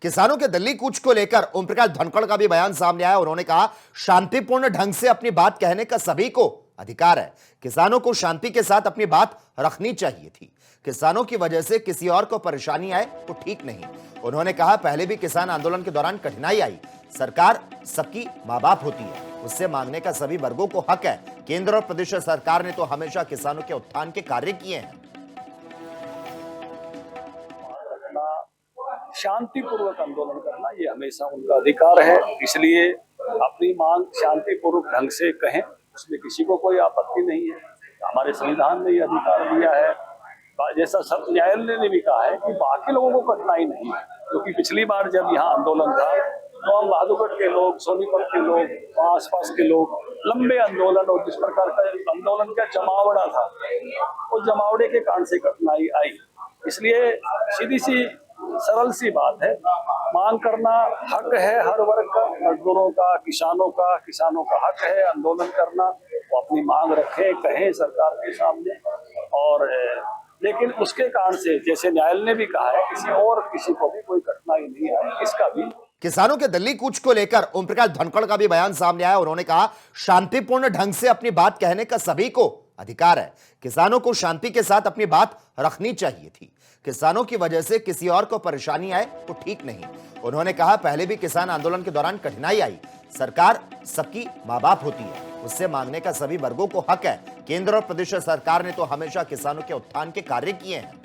किसानों के दिल्ली कूच को लेकर ओम प्रकाश धनखड़ का भी बयान सामने आया। उन्होंने कहा, शांतिपूर्ण ढंग से अपनी बात कहने का सभी को अधिकार है। किसानों को शांति के साथ अपनी बात रखनी चाहिए थी। किसानों की वजह से किसी और को परेशानी आए तो ठीक नहीं। उन्होंने कहा, पहले भी किसान आंदोलन के दौरान कठिनाई आई। सरकार सबकी मां बाप होती है, उससे मांगने का सभी वर्गों को हक है। केंद्र और प्रदेश सरकार ने तो हमेशा किसानों के उत्थान के कार्य किए हैं। शांतिपूर्वक आंदोलन करना ये हमेशा उनका अधिकार है, इसलिए अपनी मांग शांतिपूर्वक ढंग से कहें, उसमें किसी को कोई आपत्ति नहीं है। हमारे संविधान ने ये अधिकार दिया है। जैसा सर्वोच्च न्यायालय ने भी कहा है कि बाकी लोगों को कठिनाई नहीं है, क्योंकि पिछली बार जब यहाँ आंदोलन था तो हम बहादुरगढ़ के लोग, सोनीपत के लोग, वहाँ आसपास के लोग लंबे आंदोलन और जिस प्रकार का आंदोलन का जमावड़ा था, उस जमावड़े के कारण से कठिनाई आई। इसलिए सीधी सी सरल सी बात है, मांग करना हक है हर वर्ग का, मजदूरों का, किसानों का हक है आंदोलन करना। वो अपनी मांग रखें, कहें सरकार के सामने। और लेकिन उसके कारण से, जैसे न्यायालय ने भी कहा है, किसी को भी कोई कठिनाई नहीं आई, इसका भी। किसानों के दिल्ली कूच को लेकर ओम प्रकाश धनखड़ का भी बयान सामने आया। उन्होंने कहा, शांतिपूर्ण ढंग से अपनी बात कहने का सभी को अधिकार है। किसानों को शांति के साथ अपनी बात रखनी चाहिए थी। किसानों की वजह से किसी और को परेशानी आए तो ठीक नहीं। उन्होंने कहा, पहले भी किसान आंदोलन के दौरान कठिनाई आई। सरकार सबकी मां बाप होती है, उससे मांगने का सभी वर्गों को हक है। केंद्र और प्रदेश सरकार ने तो हमेशा किसानों के उत्थान के कार्य किए हैं।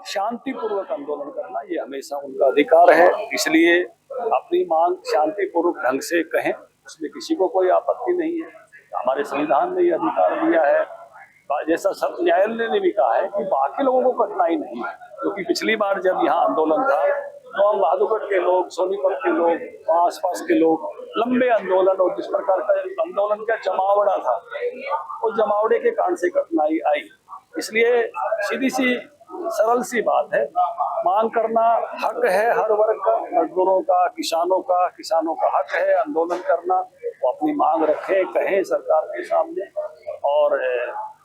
शांतिपूर्वक आंदोलन करना ये हमेशा उनका अधिकार है, इसलिए अपनी मांग शांतिपूर्वक ढंग से कहें, उसमें किसी को कोई आपत्ति नहीं है। हमारे संविधान ने ये अधिकार दिया है। जैसा सर्वोच्च न्यायालय ने भी कहा है कि बाकी लोगों को कठिनाई नहीं है, क्योंकि पिछली बार जब यहाँ आंदोलन था तो हम बहादुरगढ़ के लोग, सोनीपत के लोग, वहाँ आसपास के लोग लंबे आंदोलन और जिस प्रकार का आंदोलन का जमावड़ा था, उस जमावड़े के कारण से कठिनाई आई। इसलिए सीधी सी सरल सी बात है, मांग करना हक है हर वर्ग का, मजदूरों का, किसानों का हक है आंदोलन करना। वो अपनी मांग रखें, कहें सरकार के सामने। और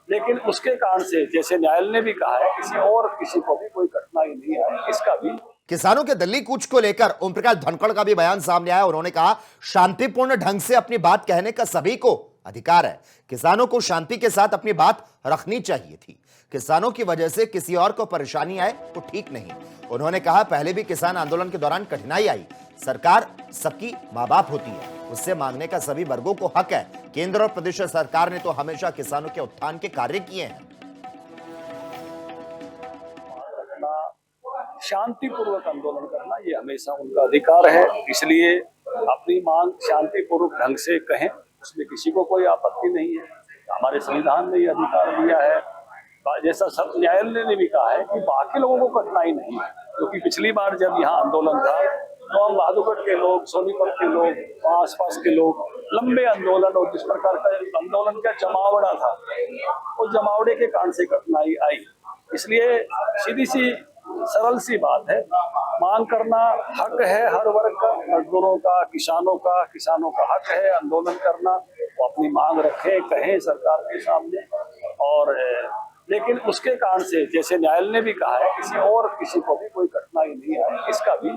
लेकिन उसके कारण से, जैसे न्यायालय ने भी कहा है, किसी को भी कोई कठिनाई नहीं आई, इसका भी। किसानों के दिल्ली कूच को लेकर ओम प्रकाश धनखड़ का भी बयान सामने आया। उन्होंने कहा, शांतिपूर्ण ढंग से अपनी बात कहने का सभी को अधिकार है। किसानों को शांति के साथ अपनी बात रखनी चाहिए थी। किसानों की वजह से किसी और को परेशानी आए तो ठीक नहीं। उन्होंने कहा, पहले भी किसान आंदोलन के दौरान कठिनाई आई। सरकार सबकी मां बाप होती है, उससे मांगने का सभी वर्गों को हक है। केंद्र और प्रदेश सरकार ने तो हमेशा किसानों के उत्थान के कार्य किए हैं। शांतिपूर्वक आंदोलन करना ये हमेशा उनका अधिकार है, इसलिए अपनी मांग शांतिपूर्वक ढंग से कहें, उसमें किसी को कोई आपत्ति नहीं है। हमारे संविधान ने ये अधिकार दिया है। जैसा सर्वोच्च न्यायालय ने भी कहा है कि बाकी लोगों को कठिनाई नहीं है, क्योंकि पिछली बार जब यहाँ आंदोलन था तो हम बहादुरगढ़ के लोग, सोनीपत के लोग, वहाँ आसपास के लोग लंबे आंदोलन और जिस प्रकार का आंदोलन का जमावड़ा था, उस जमावड़े के कारण से कठिनाई आई। इसलिए सीधी सी सरल सी बात है, मांग करना हक है हर वर्ग का, मजदूरों का, किसानों का हक है आंदोलन करना। वो अपनी मांग रखें, कहें सरकार के सामने। और लेकिन उसके कारण से, जैसे न्यायालय ने भी कहा है, किसी को भी कोई कठिनाई नहीं आई, इसका भी।